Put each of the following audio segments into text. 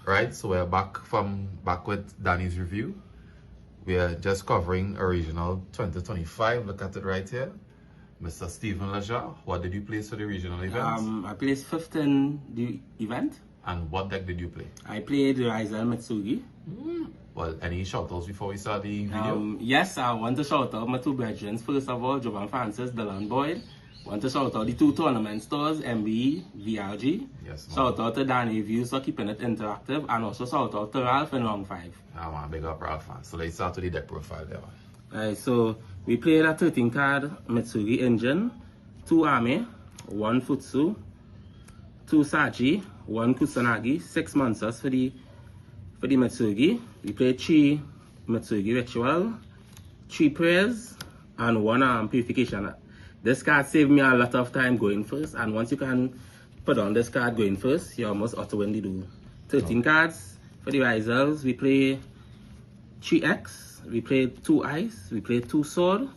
Right, so we're back with Danny's review. We're just covering Regional 2025. Look at it right here. Mr. Stephen Lejar, what did you place for the regional event? I placed 5th in the event. And what deck did you play? I played RYZEAL MITSURUGI. Well, any shout-outs before we start the video? Yes, I want to shout out my two brethren. First of all, Jovan Francis, Dylan Boyd. Want to shout out the two tournament stores, M.V.E, VRG. Yes, shout out to Danny Views for keeping it interactive, and also shout out to Ralph in Round 5. I want to big up Ralph. So let's start with the deck profile there. Alright, so we played a 13 card MITSURUGI engine, 2 Ame, 1 Futsu, 2 Saji, 1 Kusanagi, 6 monsters for the MITSURUGI. We played 3 MITSURUGI Ritual, 3 Prayers, and 1 Purification. This card saved me a lot of time going first, and once you can put on this card going first, you almost auto-win the duel. 13 cards for the RYZEALs. We play 3 X, we played 2 Ice, we played 2 Sword,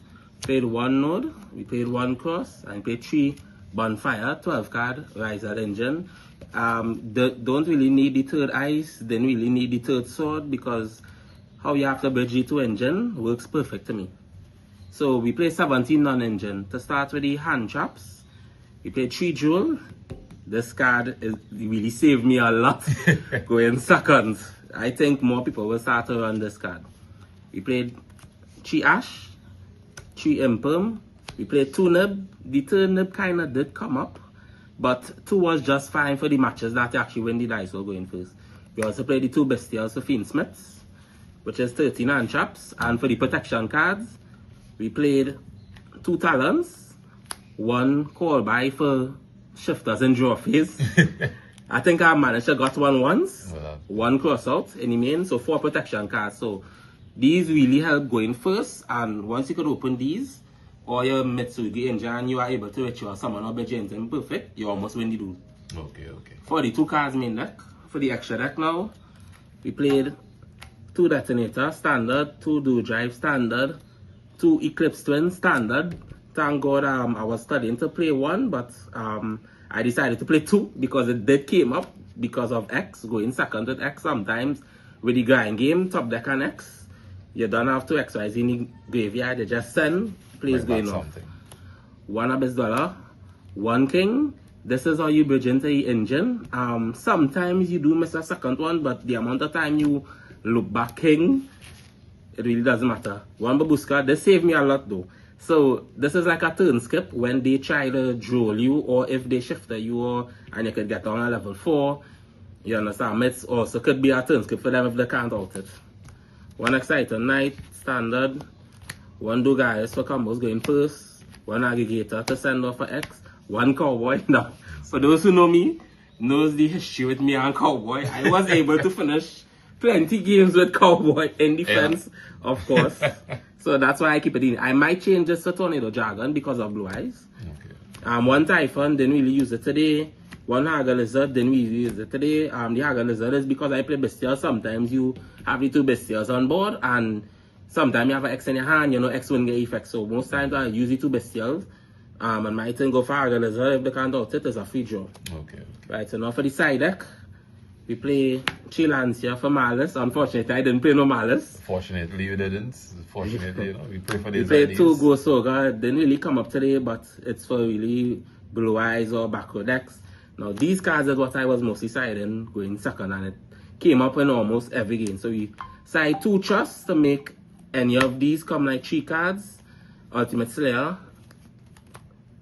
played 1 Node, we played 1 Cross, and played 3 Bonfire, 12 card RYZEAL engine. Don't really need the 3rd Ice, didn't really need the 3rd Sword, because how you have to bridge the 2 engine works perfect to me. So we play 17 non-engine. To start with the hand traps, we played 3 Jewel. This card really saved me a lot going second. I think more people will start to run this card. We played 3 Ash, 3 Imperm. We played 2 Nib. The 3rd Nib kind of did come up, but 2 was just fine for the matches that actually win the dice were going first. We also played the 2 Bestials for Fiend Smiths, which is 13 hand traps. And for the protection cards, we played 2 Talons, 1 Call By for Shifters and Draw Phase. I think our manager got 1 once, 1 Cross Out in the main, so 4 protection cards. So these really help going first, and once you could open these, or your MITSURUGI engine, you are able to ritual summon or Bejent and perfect, you almost win the duel. Okay. For the 2 cards main deck, for the extra deck now, we played 2 Detonator standard, 2 Do Drive standard, 2 Eclipse Twin standard. Thank God I was studying to play 1, but I decided to play 2 because it did came up because of X, going second with X sometimes. With the grind game, top deck and X, you don't have to XYZ in the graveyard, you just send, plays going off. 1 Abyss Dweller, 1 King. This is how you bridge into the engine. Sometimes you do miss a second one, but the amount of time you look back King, it really doesn't matter. 1 Babushka, this saved me a lot though. So this is like a turn skip when they try to droll you, or if they shifter you, and you could get on a level 4. You understand? It also could be a turn skip for them if they can't out it. 1 Exciter Knight standard, 1 Dogaius for combos going first, 1 Aggregator to send off for X, 1 Cowboy. Now, for those who know me, knows the history with me and Cowboy, I was able to finish plenty games with Cowboy in defense, of course. So that's why I keep it in. I might change this to Tornado Dragon because of Blue Eyes. 1 Typhon, didn't really use it today. 1 Haga Lizard, didn't really use it today. The Haga Lizard is because I play Bestials. Sometimes you have the 2 Bestials on board, and sometimes you have an X in your hand, you know, X won't get effect. So most times I use the 2 Bestials. And my thing go for Haga Lizard. If they can't out it, it's a free draw. Right, so now for the side deck, we play 3 Lancia for Malice. Unfortunately, I didn't play no Malice. Fortunately, you didn't. Fortunately, you know, we play for these. We played 2 Ghost Ogre. Didn't really come up today, but it's for really Blue Eyes or backward decks. Now, these cards is what I was mostly siding going second, and it came up in almost every game. So we side 2 Trusts to make any of these come like 3 cards. Ultimate Slayer,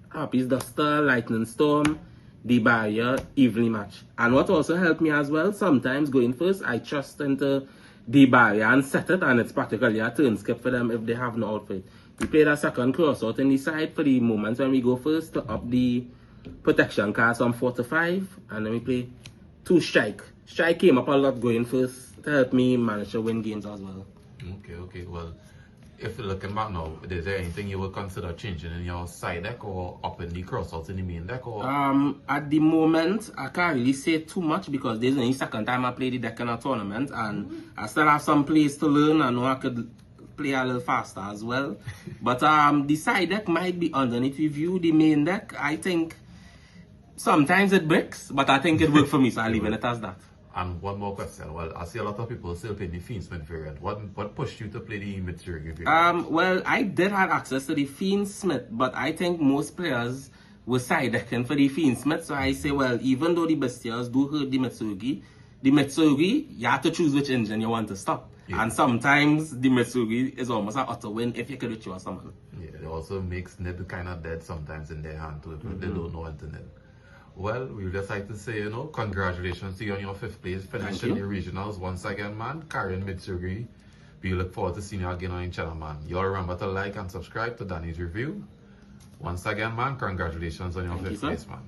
Harpy's Duster, Lightning Storm, the Barrier, Evenly Match. And what also helped me as well, sometimes going first, I trust into the Barrier and set it, and it's practically a turn skip for them if they have no outfit. We played a second cross out in the side for the moments when we go first to up the protection cards from 4 to 5, and then we play 2 Strike. Strike came up a lot going first to help me manage to win games as well. Okay. Well, if you're looking back now, is there anything you would consider changing in your side deck or up in the crossouts in the main deck? Or at the moment, I can't really say too much because this is the second time I play the deck in a tournament, and I still have some plays to learn. I know I could play a little faster as well. But the side deck might be underneath review. The main deck, I think sometimes it breaks, but I think it worked for me, so I'm leaving it as that. And one more question. Well, I see a lot of people still play the Fiend Smith variant. What pushed you to play the MITSURUGI variant? Well, I did have access to the Fiend Smith, but I think most players were side decking for the Fiend Smith. So I say, well, even though the Bestials do hurt the MITSURUGI, you have to choose which engine you want to stop. Yeah. And sometimes the MITSURUGI is almost an auto win if you could reach someone. Yeah, it also makes Nid kind of dead sometimes in their hand too, if they don't know what to Nid. Well, we would just like to say, congratulations to you on your 5th place, finishing the regionals once again, man. Carrying MITSURUGI. We look forward to seeing you again on your channel, man. You all remember to like and subscribe to Danny's Review. Once again, man, congratulations on your 5th place, man.